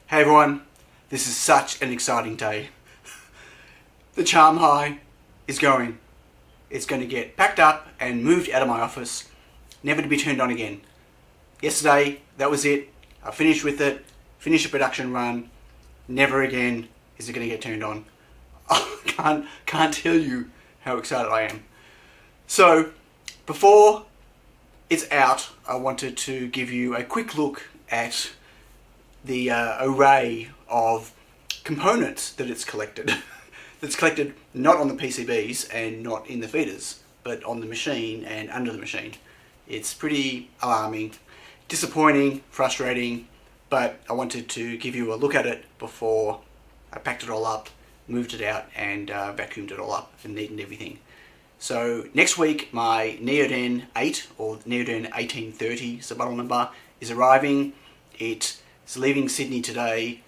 Hey everyone, this is such an exciting day. The Charmhigh is going. It's going to get packed up and moved out of my office, never to be turned on again. Yesterday, that was it. I finished with it, finished the production run. Never again is it going to get turned on. I can't tell you how excited I am. So, before it's out, I wanted to give you a quick look at the array of components that it's collected. That's collected not on the PCBs and not in the feeders, but on the machine and under the machine. It's pretty alarming, disappointing, frustrating, but I wanted to give you a look at it before I packed it all up, moved it out, and vacuumed it all up and neatened everything. So next week my Neoden 8 or Neoden 1830 is the model number is arriving. It's leaving Sydney today.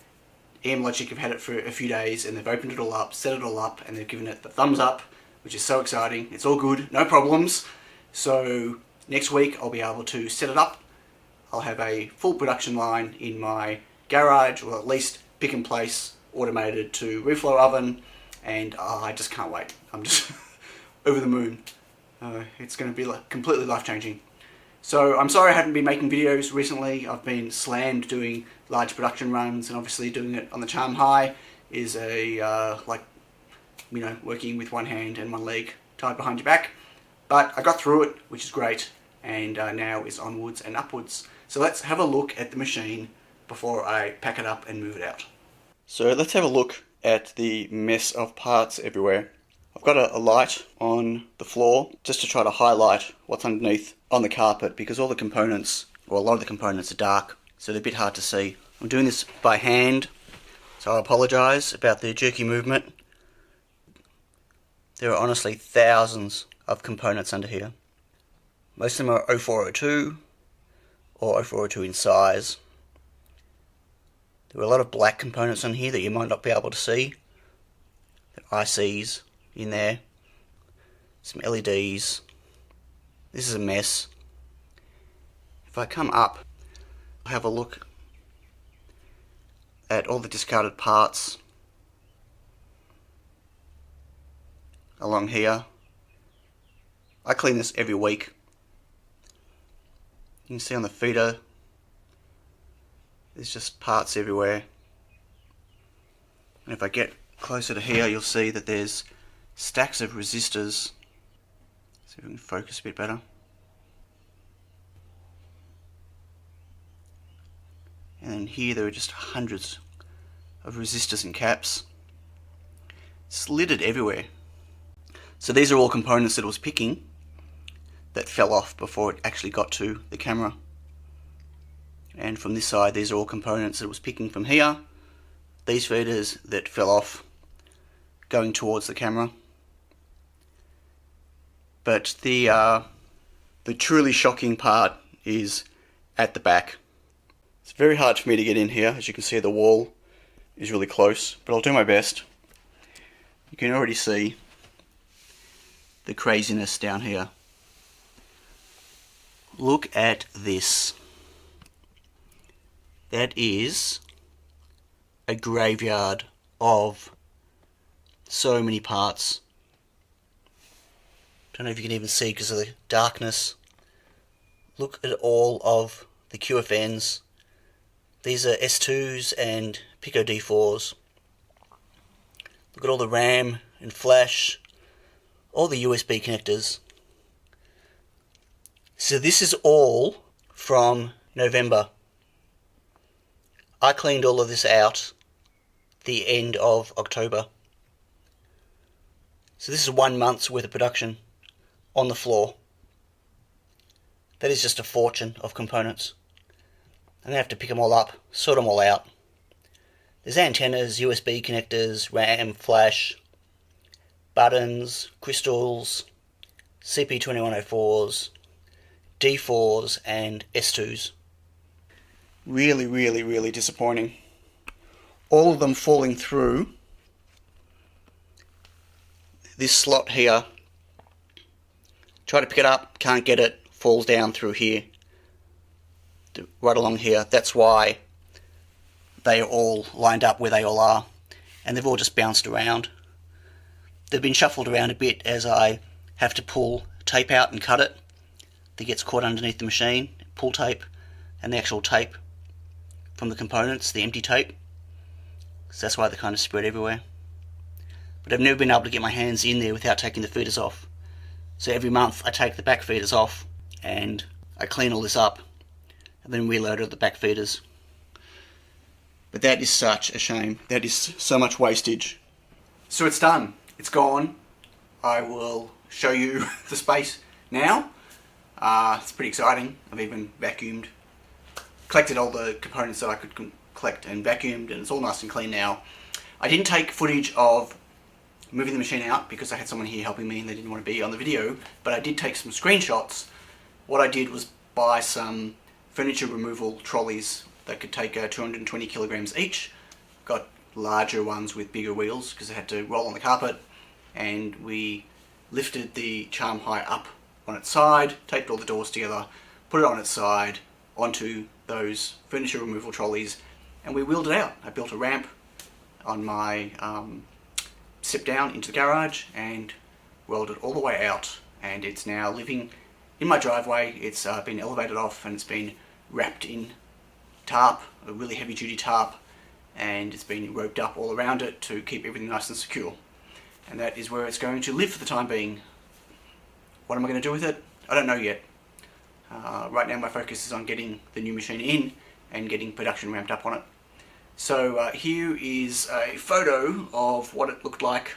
EMLogic have had it for a few days and they've opened it all up, set it all up, and they've given it the thumbs up, which is so exciting. It's all good, no problems. So next week I'll be able to set it up. I'll have a full production line in my garage, or at least pick and place automated to reflow oven, and I just can't wait. I'm just over the moon. It's going to be completely life-changing. So I'm sorry I haven't been making videos recently. I've been slammed doing large production runs, and obviously doing it on the Charmhigh is working with one hand and one leg tied behind your back. But I got through it, which is great, and now it's onwards and upwards. So let's have a look at the machine before I pack it up and move it out. So let's have a look at the mess of parts everywhere. I've got a light on the floor just to try to highlight what's underneath on the carpet, because all the components, or a lot of the components, are dark, so they're a bit hard to see. I'm doing this by hand, so I apologise about the jerky movement. There are honestly thousands of components under here. Most of them are 0402 or 0402 in size. There are a lot of black components on here that you might not be able to see. The ICs in there, some LEDs. This is a mess. If I come up, I'll have a look at all the discarded parts along here. I clean this every week. You can see on the feeder there's just parts everywhere, and if I get closer to here you'll see that there's stacks of resistors. See if we can focus a bit better. And then here there are just hundreds of resistors and caps. It's littered everywhere. So these are all components that it was picking that fell off before it actually got to the camera. And from this side these are all components that it was picking from here. These feeders that fell off going towards the camera. But the truly shocking part is at the back. It's very hard for me to get in here. As you can see, the wall is really close, but I'll do my best. You can already see the craziness down here. Look at this. That is a graveyard of so many parts. Don't know if you can even see because of the darkness. Look at all of the QFNs. These are S2s and Pico D4s. Look at all the RAM and flash, all the USB connectors. So this is all from November. I cleaned all of this out the end of October. So this is 1 month's worth of production on the floor. That is just a fortune of components. And I have to pick them all up, sort them all out. There's antennas, USB connectors, RAM, flash, buttons, crystals, CP2104s, D4s and S2s. Really, really, really disappointing. All of them falling through this slot here. Try to pick it up, can't get it, falls down through here, right along here. That's why they are all lined up where they all are, and they've all just bounced around. They've been shuffled around a bit as I have to pull tape out and cut it that gets caught underneath the machine, pull tape and the actual tape from the components, the empty tape. So that's why they're kind of spread everywhere. But I've never been able to get my hands in there without taking the feeders off. So every month I take the back feeders off and I clean all this up and then reload all the back feeders. But that is such a shame. That is so much wastage. So it's done. It's gone. I will show you the space now. It's pretty exciting. I've even vacuumed, collected all the components that I could collect and vacuumed, and it's all nice and clean now. I didn't take footage of moving the machine out because I had someone here helping me and they didn't want to be on the video, but I did take some screenshots. What I did was buy some furniture removal trolleys that could take 220 kilograms each. Got larger ones with bigger wheels because I had to roll on the carpet, and we lifted the Charmhigh up on its side, taped all the doors together, put it on its side onto those furniture removal trolleys, and we wheeled it out. I built a ramp on my step down into the garage and welded all the way out, and it's now living in my driveway. It's been elevated off and it's been wrapped in tarp, a really heavy duty tarp, and it's been roped up all around it to keep everything nice and secure. And that is where it's going to live for the time being. What am I going to do with it? I don't know yet. Right now my focus is on getting the new machine in and getting production ramped up on it. So here is a photo of what it looked like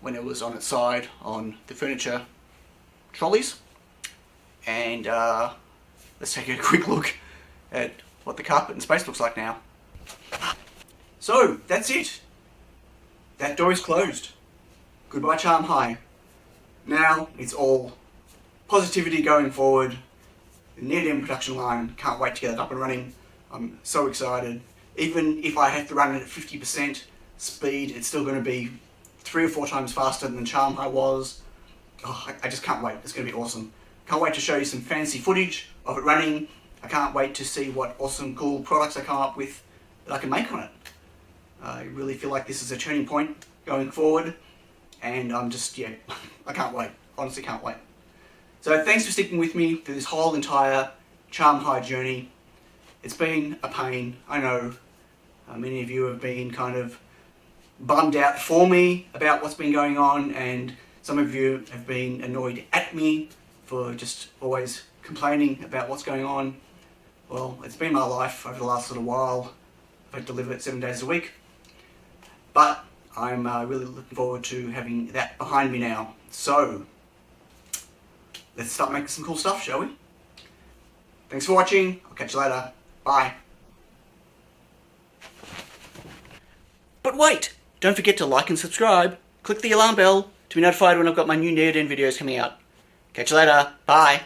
when it was on its side on the furniture trolleys. And let's take a quick look at what the carpet and space looks like now. So that's it. That door is closed. Goodbye Charmhigh. Now it's all positivity going forward. The Neoden production line, can't wait to get it up and running. I'm so excited. Even if I have to run it at 50% speed, it's still going to be 3 or 4 times faster than Charmhigh was. Oh, I just can't wait. It's going to be awesome. Can't wait to show you some fancy footage of it running. I can't wait to see what awesome, cool products I come up with that I can make on it. I really feel like this is a turning point going forward, and I'm just, yeah, I can't wait. Honestly can't wait. So thanks for sticking with me through this whole entire Charmhigh journey. It's been a pain, I know. Many of you have been kind of bummed out for me about what's been going on, and some of you have been annoyed at me for just always complaining about what's going on. Well, it's been my life over the last little while. I've had to live it 7 days a week. But I'm really looking forward to having that behind me now. So, let's start making some cool stuff, shall we? Thanks for watching. I'll catch you later. Bye. But wait! Don't forget to like and subscribe. Click the alarm bell to be notified when I've got my new Neoden videos coming out. Catch you later. Bye.